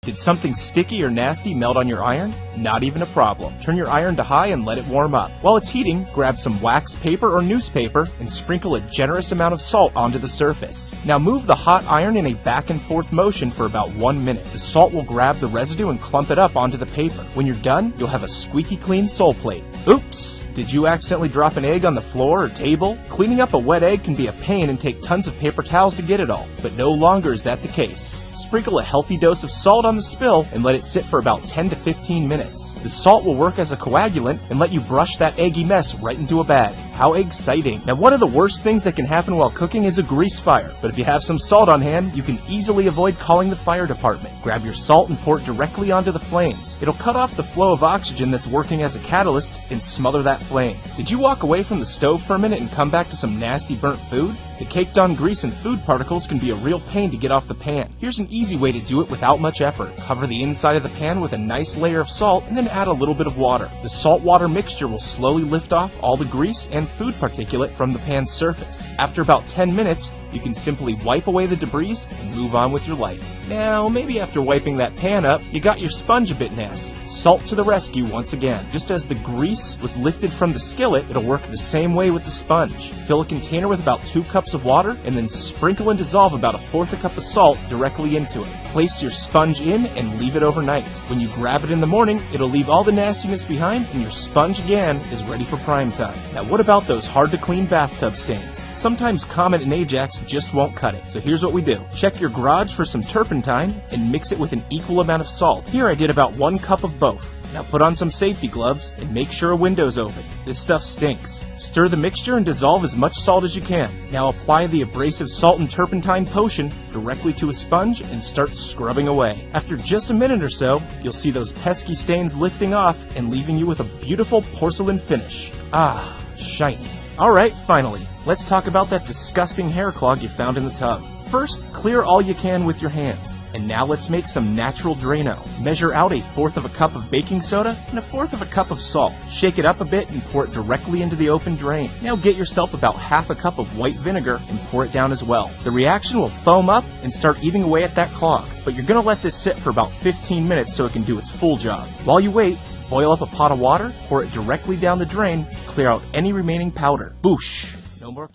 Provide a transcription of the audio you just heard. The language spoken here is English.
Did something sticky or nasty melt on your iron? Not even a problem. Turn your iron to high and let it warm up. While it's heating, grab some wax paper or newspaper and sprinkle a generous amount of salt onto the surface. Now move the hot iron in a back and forth motion for about 1 minute. The salt will grab the residue and clump it up onto the paper. When you're done, you'll have a squeaky clean sole plate. Oops! Did you accidentally drop an egg on the floor or table? Cleaning up a wet egg can be a pain and take tons of paper towels to get it all, but no longer is that the case. Sprinkle a healthy dose of salt on the spill and let it sit for about 10 to 15 minutes. The salt will work as a coagulant and let you brush that eggy mess right into a bag. How exciting! Now, one of the worst things that can happen while cooking is a grease fire, but if you have some salt on hand, you can easily avoid calling the fire department. Grab your salt and pour it directly onto the flames. It'll cut off the flow of oxygen that's working as a catalyst and smother that flame. Did you walk away from the stove for a minute and come back to some nasty burnt food? The caked on grease and food particles can be a real pain to get off the pan. Here's an easy way to do it without much effort. Cover the inside of the pan with a nice layer of salt and then add a little bit of water. The salt-water mixture will slowly lift off all the grease and food particulate from the pan's surface. After about 10 minutes, you can simply wipe away the debris and move on with your life. Now, maybe after wiping that pan up, you got your sponge a bit nasty. Salt to the rescue once again. Just as the grease was lifted from the skillet, it'll work the same way with the sponge. Fill a container with about 2 cups of water and then sprinkle and dissolve about 1/4 cup of salt directly into it. Place your sponge in and leave it overnight. When you grab it in the morning, it'll leave all the nastiness behind and your sponge again is ready for prime time. Now, what about those hard to clean bathtub stains? Sometimes Comet and Ajax just won't cut it. So here's what we do. Check your garage for some turpentine and mix it with an equal amount of salt. Here I did about 1 cup of both. Now put on some safety gloves and make sure a window's open. This stuff stinks. Stir the mixture and dissolve as much salt as you can. Now apply the abrasive salt and turpentine potion directly to a sponge and start scrubbing away. After just a minute or so, you'll see those pesky stains lifting off and leaving you with a beautiful porcelain finish. Ah, shiny. Alright, finally, let's talk about that disgusting hair clog you found in the tub. First, clear all you can with your hands. And now let's make some natural Drano. Measure out 1/4 cup of baking soda and 1/4 cup of salt. Shake it up a bit and pour it directly into the open drain. Now get yourself about 1/2 cup of white vinegar and pour it down as well. The reaction will foam up and start eating away at that clog, but you're going to let this sit for about 15 minutes so it can do its full job. While you wait, boil up a pot of water, pour it directly down the drain, clear out any remaining powder. Boosh! No more